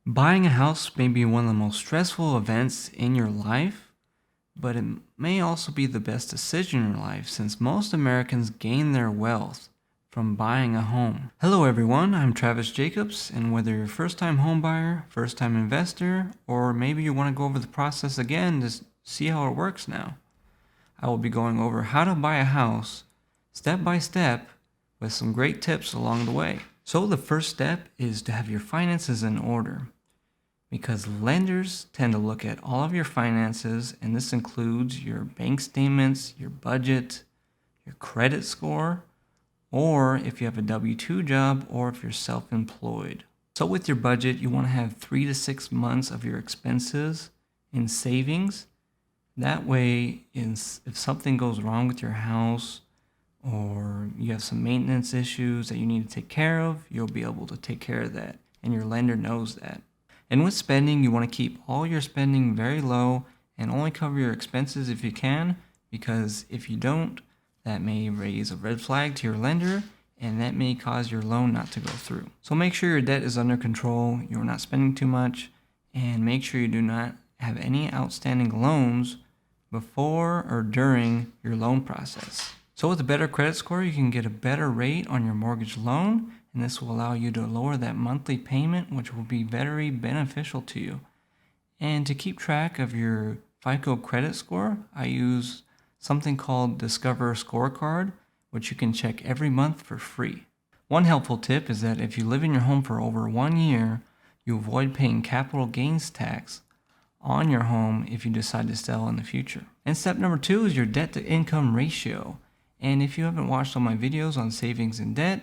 Buying a house may be one of the most stressful events in your life, but it may also be the best decision in your life since most Americans gain their wealth from buying a home. Hello everyone, I'm Travis Jacobs, and whether you're a first-time homebuyer, first-time investor, or maybe you want to go over the process again to see how it works now, I will be going over how to buy a house step by step with some great tips along the way. So the first step is to have your finances in order, because lenders tend to look at all of your finances, and this includes your bank statements, your budget, your credit score, or if you have a W-2 job, or if you're self-employed. So with your budget, you want to have 3 to 6 months of your expenses in savings. That way, if something goes wrong with your house, or you have some maintenance issues that you need to take care of, you'll be able to take care of that, and your lender knows that. And with spending, you want to keep all your spending very low and only cover your expenses if you can, because if you don't, that may raise a red flag to your lender, and that may cause your loan not to go through. So make sure your debt is under control, you're not spending too much, and make sure you do not have any outstanding loans before or during your loan process. So with a better credit score, you can get a better rate on your mortgage loan, and this will allow you to lower that monthly payment, which will be very beneficial to you. And to keep track of your FICO credit score, I use something called Discover Scorecard, which you can check every month for free. One helpful tip is that if you live in your home for over 1 year, you avoid paying capital gains tax on your home if you decide to sell in the future. And step number 2 is your debt to income ratio. And if you haven't watched all my videos on savings and debt,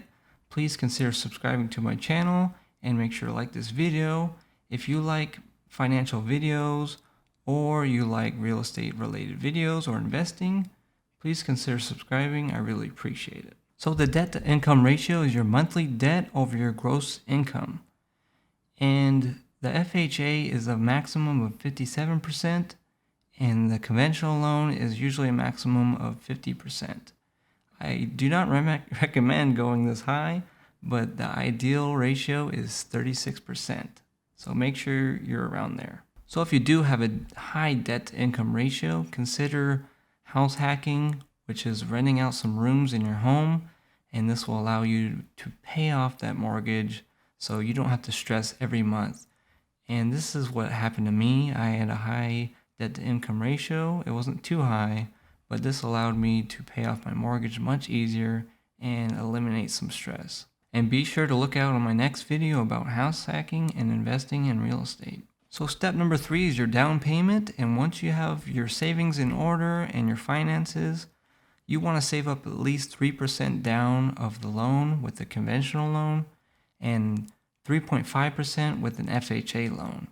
please consider subscribing to my channel and make sure to like this video. If you like financial videos or you like real estate related videos or investing, please consider subscribing. I really appreciate it. So the debt to income ratio is your monthly debt over your gross income. And the FHA is a maximum of 57%, and the conventional loan is usually a maximum of 50%. I do not recommend going this high, but the ideal ratio is 36%. So make sure you're around there. So if you do have a high debt to income ratio, consider house hacking, which is renting out some rooms in your home, and this will allow you to pay off that mortgage so you don't have to stress every month. And this is what happened to me. I had a high debt to income ratio. It wasn't too high, but this allowed me to pay off my mortgage much easier and eliminate some stress. And be sure to look out on my next video about house hacking and investing in real estate. So step number 3 is your down payment, and once you have your savings in order and your finances, you want to save up at least 3% down of the loan with the conventional loan and 3.5% with an FHA loan.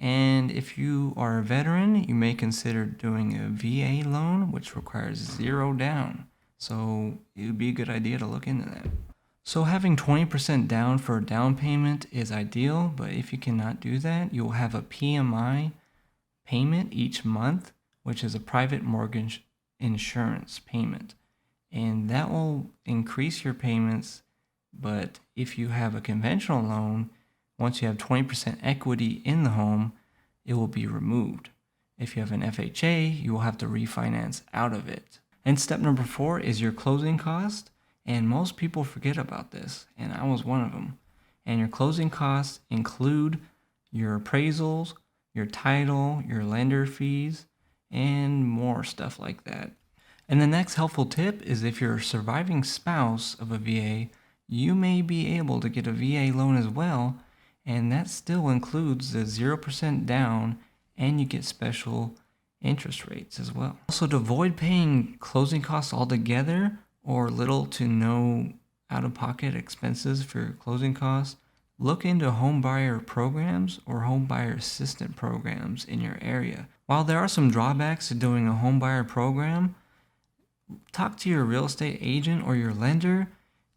And if you are a veteran, you may consider doing a VA loan, which requires 0 down. So it would be a good idea to look into that. So having 20% down for a down payment is ideal, but if you cannot do that, you'll have a PMI payment each month, which is a private mortgage insurance payment. And that will increase your payments, but if you have a conventional loan, once you have 20% equity in the home, it will be removed. If you have an FHA, you will have to refinance out of it. And step number 4 is your closing cost. And most people forget about this, and I was one of them. And your closing costs include your appraisals, your title, your lender fees, and more stuff like that. And the next helpful tip is if you're a surviving spouse of a VA, you may be able to get a VA loan as well, and that still includes the 0% down, and you get special interest rates as well. Also, to avoid paying closing costs altogether or little to no out-of-pocket expenses for closing costs, look into home buyer programs or home buyer assistant programs in your area. While there are some drawbacks to doing a home buyer program, talk to your real estate agent or your lender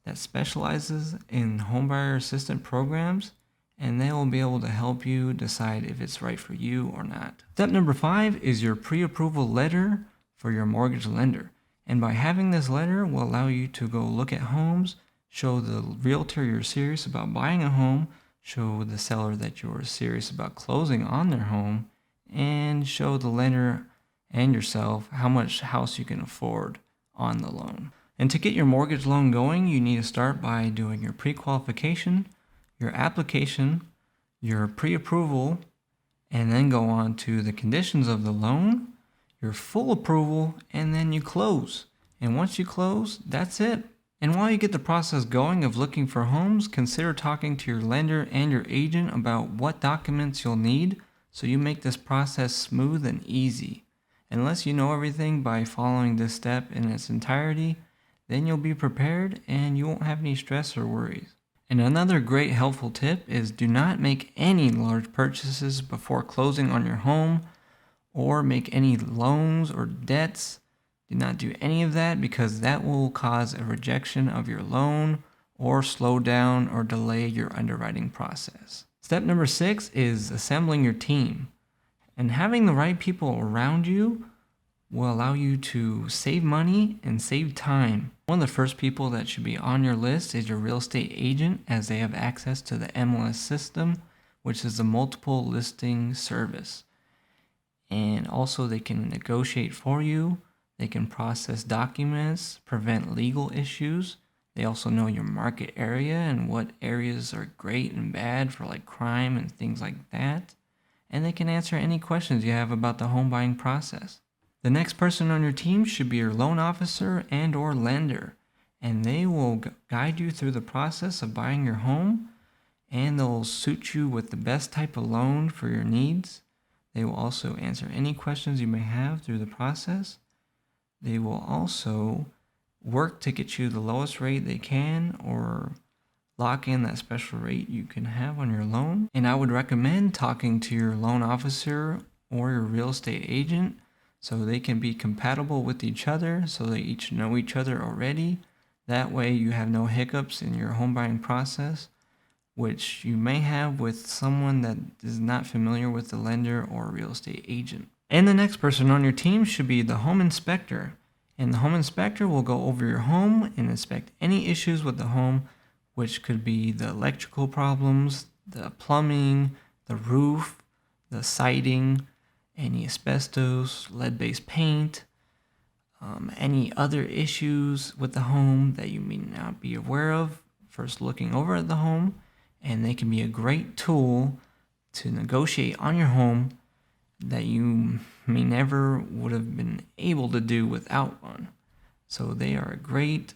that specializes in home buyer assistant programs, and they will be able to help you decide if it's right for you or not. Step number 5 is your pre-approval letter for your mortgage lender. And by having this letter will allow you to go look at homes, show the realtor you're serious about buying a home, show the seller that you're serious about closing on their home, and show the lender and yourself how much house you can afford on the loan. And to get your mortgage loan going, you need to start by doing your pre-qualification, your application, your pre-approval, and then go on to the conditions of the loan, your full approval, and then you close. And once you close, that's it. And while you get the process going of looking for homes, consider talking to your lender and your agent about what documents you'll need so you make this process smooth and easy. Unless you know everything by following this step in its entirety, then you'll be prepared and you won't have any stress or worries. And another great helpful tip is do not make any large purchases before closing on your home or make any loans or debts. Do not do any of that because that will cause a rejection of your loan or slow down or delay your underwriting process. Step number 6 is assembling your team. And having the right people around you will allow you to save money and save time. One of the first people that should be on your list is your real estate agent, as they have access to the MLS system, which is the multiple listing service. And also they can negotiate for you. They can process documents, prevent legal issues. They also know your market area and what areas are great and bad for like crime and things like that. And they can answer any questions you have about the home buying process. The next person on your team should be your loan officer and or lender, and they will guide you through the process of buying your home, and they'll suit you with the best type of loan for your needs. They will also answer any questions you may have through the process. They will also work to get you the lowest rate they can or lock in that special rate you can have on your loan. And I would recommend talking to your loan officer or your real estate agent so they can be compatible with each other, so they each know each other already. That way you have no hiccups in your home buying process, which you may have with someone that is not familiar with the lender or real estate agent. And the next person on your team should be the home inspector. And the home inspector will go over your home and inspect any issues with the home, which could be the electrical problems, the plumbing, the roof, the siding, any asbestos, lead-based paint, any other issues with the home that you may not be aware of first looking over at the home. And they can be a great tool to negotiate on your home that you may never would have been able to do without one. So they are a great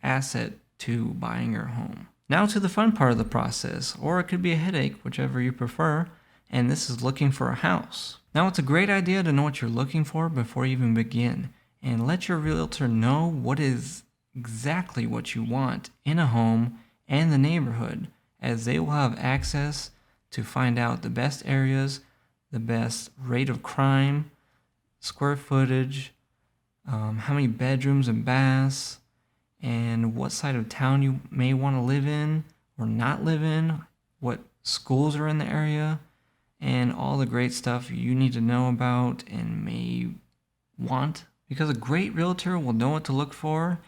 asset to buying your home. Now to the fun part of the process, or it could be a headache, whichever you prefer, and this is looking for a house. Now it's a great idea to know what you're looking for before you even begin, and let your realtor know what is exactly what you want in a home and the neighborhood, as they will have access to find out the best areas, the best rate of crime, square footage, how many bedrooms and baths, and what side of town you may want to live in or not live in, what schools are in the area, and all the great stuff you need to know about and may want. Because a great realtor will know what to look for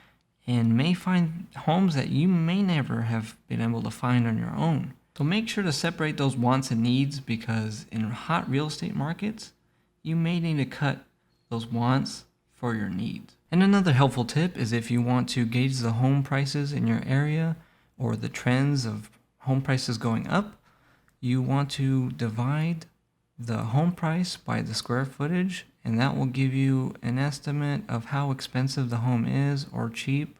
and may find homes that you may never have been able to find on your own. So make sure to separate those wants and needs, because in hot real estate markets, you may need to cut those wants for your needs. And another helpful tip is if you want to gauge the home prices in your area or the trends of home prices going up, you want to divide the home price by the square footage, and that will give you an estimate of how expensive the home is or cheap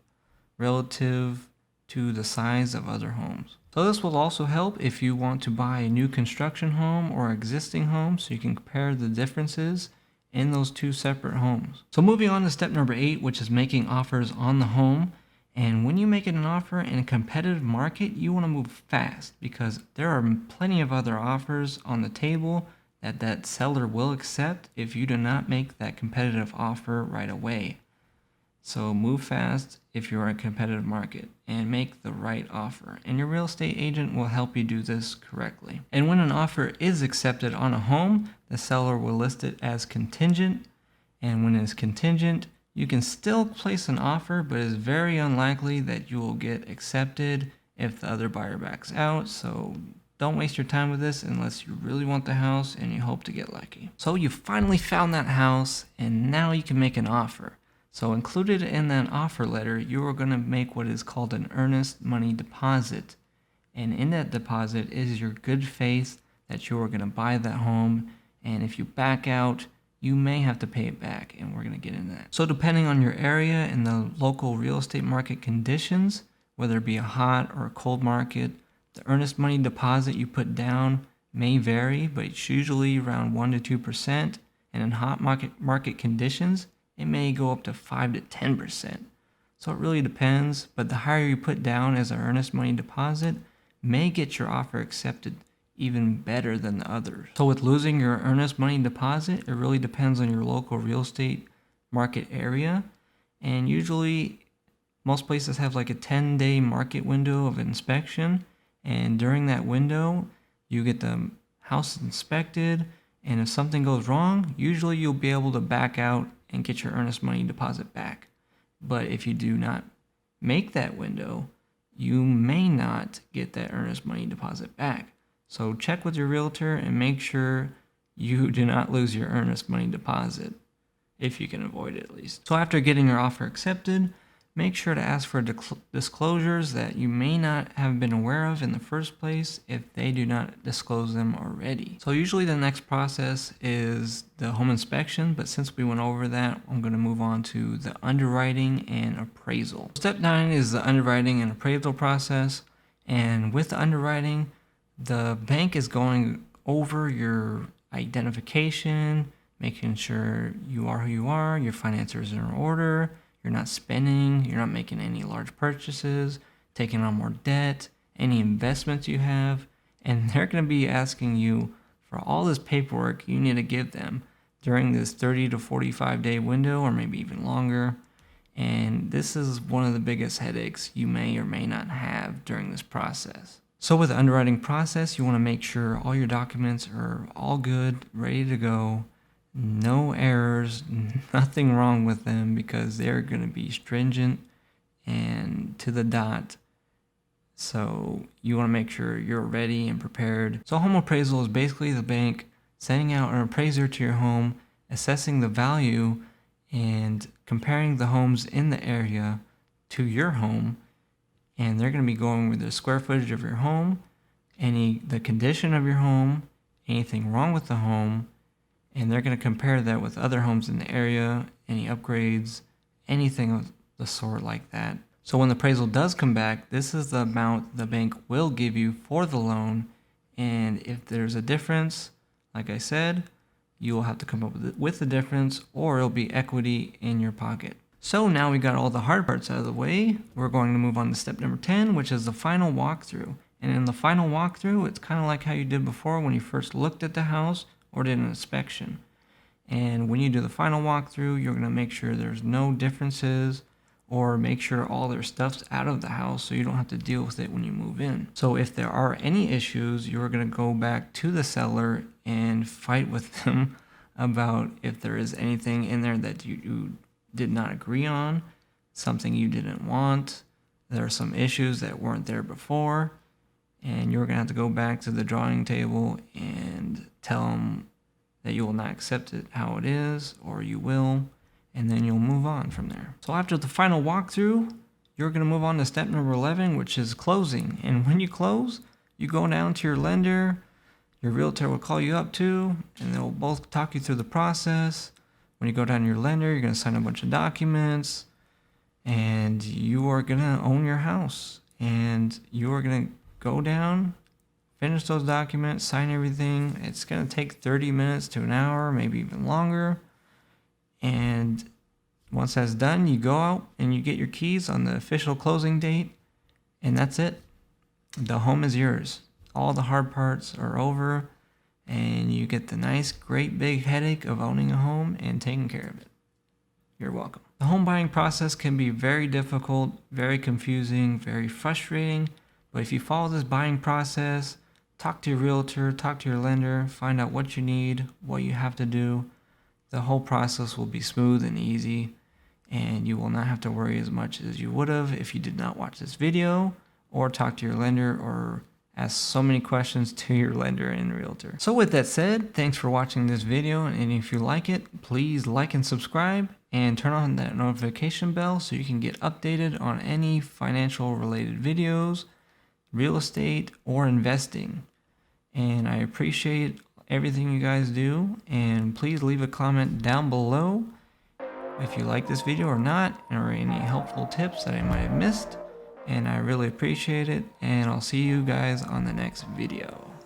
relative to the size of other homes. So this will also help if you want to buy a new construction home or existing home, so you can compare the differences in those two separate homes. So moving on to step number 8, which is making offers on the home. And when you make an offer in a competitive market, you want to move fast, because there are plenty of other offers on the table that seller will accept if you do not make that competitive offer right away. So move fast if you're in a competitive market and make the right offer. And your real estate agent will help you do this correctly. And when an offer is accepted on a home, the seller will list it as contingent. And when it's contingent, you can still place an offer, but it's very unlikely that you will get accepted if the other buyer backs out. So don't waste your time with this unless you really want the house and you hope to get lucky. So you finally found that house and now you can make an offer. So included in that offer letter, you are going to make what is called an earnest money deposit. And in that deposit is your good faith that you are going to buy that home. And if you back out, you may have to pay it back, and we're going to get into that. So depending on your area and the local real estate market conditions, whether it be a hot or a cold market, the earnest money deposit you put down may vary, but it's usually around 1 to 2%. And in hot market conditions, it may go up to 5 to 10%. So it really depends, but the higher you put down as an earnest money deposit may get your offer accepted even better than the others. So with losing your earnest money deposit, it really depends on your local real estate market area. And usually most places have like a 10-day market window of inspection. And during that window, you get the house inspected. And if something goes wrong, usually you'll be able to back out and get your earnest money deposit back. But if you do not make that window, you may not get that earnest money deposit back. So check with your realtor and make sure you do not lose your earnest money deposit, if you can avoid it at least. So after getting your offer accepted, make sure to ask for disclosures that you may not have been aware of in the first place if they do not disclose them already. So usually the next process is the home inspection, but since we went over that, I'm going to move on to the underwriting and appraisal. Step 9 is the underwriting and appraisal process. And with the underwriting, the bank is going over your identification, making sure you are who you are, your finances are in order, you're not spending, you're not making any large purchases, taking on more debt, any investments you have, and they're going to be asking you for all this paperwork you need to give them during this 30 to 45 day window, or maybe even longer. And this is one of the biggest headaches you may or may not have during this process. So with the underwriting process, you want to make sure all your documents are all good, ready to go, no errors, nothing wrong with them, because they're going to be stringent and to the dot. So you want to make sure you're ready and prepared. So home appraisal is basically the bank sending out an appraiser to your home, assessing the value and comparing the homes in the area to your home. And they're going to be going with the square footage of your home, the condition of your home, anything wrong with the home, and they're going to compare that with other homes in the area, any upgrades, anything of the sort like that. So when the appraisal does come back, this is the amount the bank will give you for the loan. And if there's a difference, like I said, you will have to come up with the difference, or it'll be equity in your pocket. So now we got all the hard parts out of the way. We're going to move on to step number 10, which is the final walkthrough. And in the final walkthrough, it's kind of like how you did before when you first looked at the house or did an inspection. And when you do the final walkthrough, you're going to make sure there's no differences, or make sure all their stuff's out of the house so you don't have to deal with it when you move in. So if there are any issues, you're going to go back to the seller and fight with them about if there is anything in there that you did not agree on, something you didn't want. There are some issues that weren't there before, and you're going to have to go back to the drawing table and tell them that you will not accept it how it is, or you will, and then you'll move on from there. So after the final walkthrough, you're going to move on to step number 11, which is closing. And when you close, you go down to your lender, your realtor will call you up too, and they'll both talk you through the process. When you go down to your lender, you're going to sign a bunch of documents, and you are going to own your house. And you are going to go down, finish those documents, sign everything. It's going to take 30 minutes to an hour, maybe even longer. And once that's done, you go out and you get your keys on the official closing date, and that's it. The home is yours. All the hard parts are over, and you get the nice, great big headache of owning a home and taking care of it. You're welcome. The home buying process can be very difficult, very confusing, very frustrating, but if you follow this buying process, talk to your realtor, talk to your lender, find out what you need, what you have to do, the whole process will be smooth and easy, and you will not have to worry as much as you would have if you did not watch this video or talk to your lender or ask so many questions to your lender and realtor. So with that said, thanks for watching this video, and if you like it, please like and subscribe and turn on that notification bell so you can get updated on any financial related videos, real estate, or investing. And I appreciate everything you guys do, and please leave a comment down below if you like this video or not, or any helpful tips that I might have missed. And I really appreciate it, and I'll see you guys on the next video.